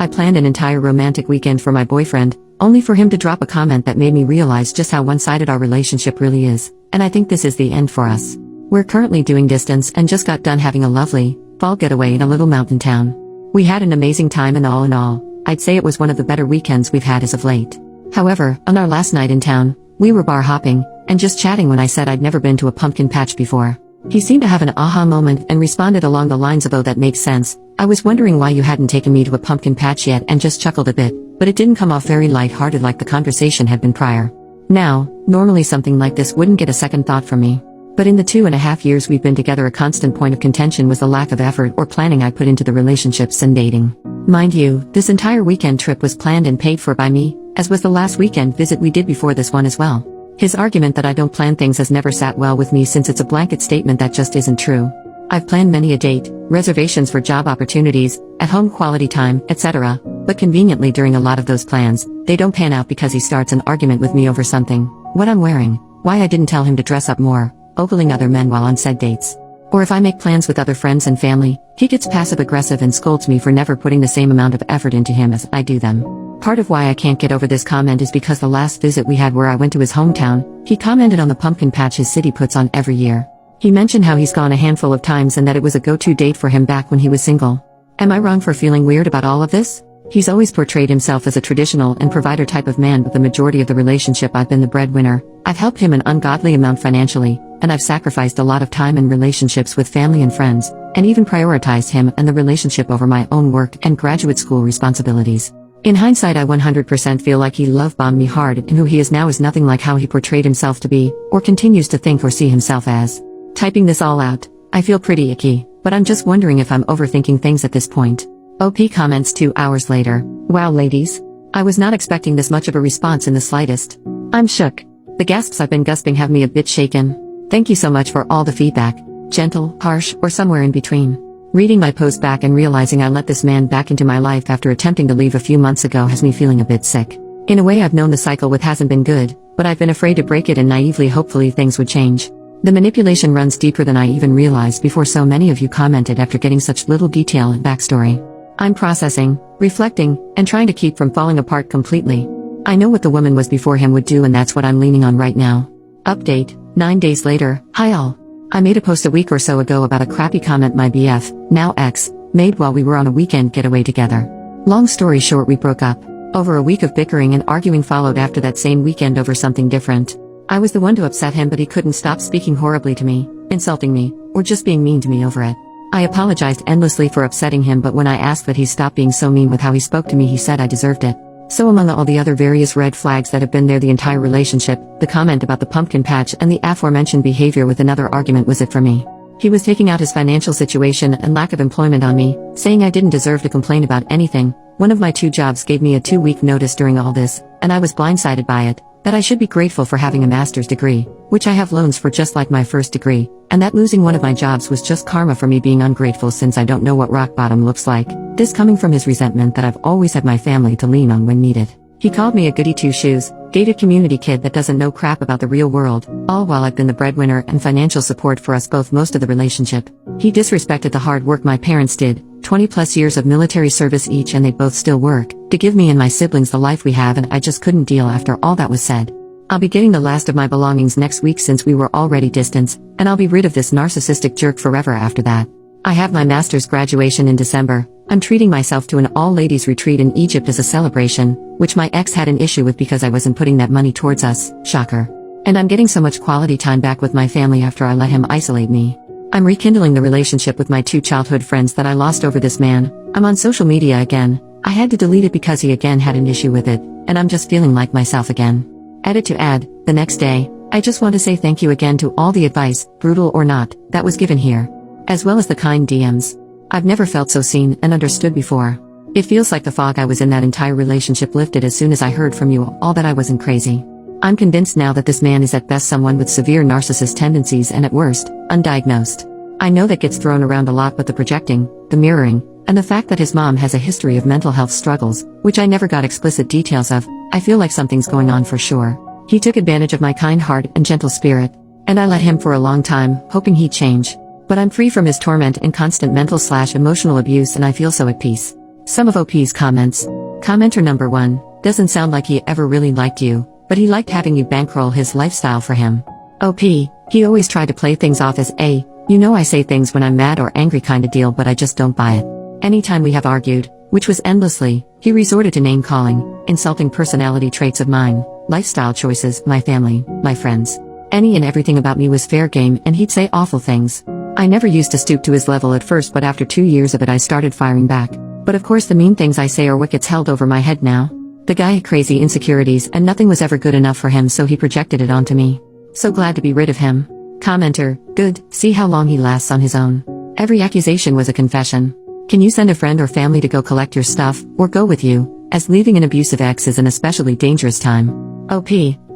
I planned an entire romantic weekend for my boyfriend, only for him to drop a comment that made me realize just how one-sided our relationship really is, and I think this is the end for us. We're currently doing distance and just got done having a lovely, fall getaway in a little mountain town. We had an amazing time and all in all, I'd say it was one of the better weekends we've had as of late. However, on our last night in town, we were bar hopping, and just chatting when I said I'd never been to a pumpkin patch before. He seemed to have an aha moment and responded along the lines of, "Oh, that makes sense. I was wondering why you hadn't taken me to a pumpkin patch yet," and just chuckled a bit, but it didn't come off very light-hearted like the conversation had been prior. Now, normally something like this wouldn't get a second thought from me. But in the 2.5 years we've been together, a constant point of contention was the lack of effort or planning I put into the relationships and dating. Mind you, this entire weekend trip was planned and paid for by me, as was the last weekend visit we did before this one as well. His argument that I don't plan things has never sat well with me, since it's a blanket statement that just isn't true. I've planned many a date, reservations for job opportunities, at-home quality time, etc., but conveniently during a lot of those plans, they don't pan out because he starts an argument with me over something: what I'm wearing, why I didn't tell him to dress up more, ogling other men while on said dates. Or if I make plans with other friends and family, he gets passive-aggressive and scolds me for never putting the same amount of effort into him as I do them. Part of why I can't get over this comment is because the last visit we had, where I went to his hometown, he commented on the pumpkin patch his city puts on every year. He mentioned how he's gone a handful of times and that it was a go-to date for him back when he was single. Am I wrong for feeling weird about all of this? He's always portrayed himself as a traditional and provider type of man, but the majority of the relationship I've been the breadwinner. I've helped him an ungodly amount financially, and I've sacrificed a lot of time and relationships with family and friends, and even prioritized him and the relationship over my own work and graduate school responsibilities. In hindsight, I 100% feel like he love-bombed me hard, and who he is now is nothing like how he portrayed himself to be, or continues to think or see himself as. Typing this all out, I feel pretty icky, but I'm just wondering if I'm overthinking things at this point. OP comments 2 hours later. Wow, ladies. I was not expecting this much of a response in the slightest. I'm shook. The gasps I've been gasping have me a bit shaken. Thank you so much for all the feedback. Gentle, harsh, or somewhere in between. Reading my post back and realizing I let this man back into my life after attempting to leave a few months ago has me feeling a bit sick. In a way, I've known the cycle with hasn't been good, but I've been afraid to break it and naively hopefully things would change. The manipulation runs deeper than I even realized before so many of you commented after getting such little detail and backstory. I'm processing, reflecting, and trying to keep from falling apart completely. I know what the woman was before him would do, and that's what I'm leaning on right now. Update, 9 days later. Hi all. I made a post a week or so ago about a crappy comment my BF, now ex, made while we were on a weekend getaway together. Long story short, we broke up. Over a week of bickering and arguing followed after that same weekend over something different. I was the one to upset him, but he couldn't stop speaking horribly to me, insulting me, or just being mean to me over it. I apologized endlessly for upsetting him, but when I asked that he stop being so mean with how he spoke to me, he said I deserved it. So among all the other various red flags that have been there the entire relationship, the comment about the pumpkin patch and the aforementioned behavior with another argument was it for me. He was taking out his financial situation and lack of employment on me, saying I didn't deserve to complain about anything. One of my 2 jobs gave me a 2-week notice during all this, and I was blindsided by it. That I should be grateful for having a master's degree, which I have loans for just like my first degree, and that losing one of my jobs was just karma for me being ungrateful, since I don't know what rock bottom looks like. This coming from his resentment that I've always had my family to lean on when needed. He called me a goody two-shoes, gated community kid that doesn't know crap about the real world, all while I've been the breadwinner and financial support for us both most of the relationship. He disrespected the hard work my parents did, 20+ years of military service each, and they both still work, to give me and my siblings the life we have, and I just couldn't deal after all that was said. I'll be getting the last of my belongings next week since we were already distanced, and I'll be rid of this narcissistic jerk forever after that. I have my master's graduation in December. I'm treating myself to an all-ladies retreat in Egypt as a celebration, which my ex had an issue with because I wasn't putting that money towards us, shocker. And I'm getting so much quality time back with my family after I let him isolate me. I'm rekindling the relationship with my 2 childhood friends that I lost over this man. I'm on social media again. I had to delete it because he again had an issue with it, and I'm just feeling like myself again. Edit to add, the next day, I just want to say thank you again to all the advice, brutal or not, that was given here. As well as the kind DMs. I've never felt so seen and understood before. It feels like the fog I was in that entire relationship lifted as soon as I heard from you all that I wasn't crazy. I'm convinced now that this man is at best someone with severe narcissist tendencies and at worst, undiagnosed. I know that gets thrown around a lot, but the projecting, the mirroring, and the fact that his mom has a history of mental health struggles, which I never got explicit details of, I feel like something's going on for sure. He took advantage of my kind heart and gentle spirit, and I let him for a long time, hoping he'd change. But I'm free from his torment and constant mental/emotional abuse, and I feel so at peace. Some of OP's comments. Commenter number 1. Doesn't sound like he ever really liked you, but he liked having you bankroll his lifestyle for him. OP. He always tried to play things off as a, you know I say things when I'm mad or angry kinda deal, but I just don't buy it. Anytime we have argued, which was endlessly, he resorted to name calling, insulting personality traits of mine, lifestyle choices, my family, my friends. Any and everything about me was fair game, and he'd say awful things. I never used to stoop to his level at first, but after 2 years of it I started firing back. But of course the mean things I say are what gets held over my head now. The guy had crazy insecurities and nothing was ever good enough for him, so he projected it onto me. So glad to be rid of him. Commenter. Good, see how long he lasts on his own. Every accusation was a confession. Can you send a friend or family to go collect your stuff, or go with you, as leaving an abusive ex is an especially dangerous time. OP.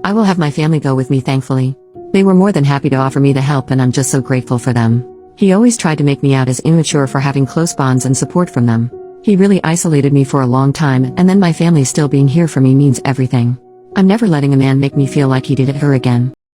I will have my family go with me, thankfully. They were more than happy to offer me the help, and I'm just so grateful for them. He always tried to make me out as immature for having close bonds and support from them. He really isolated me for a long time, and then my family still being here for me means everything. I'm never letting a man make me feel like he did it her again.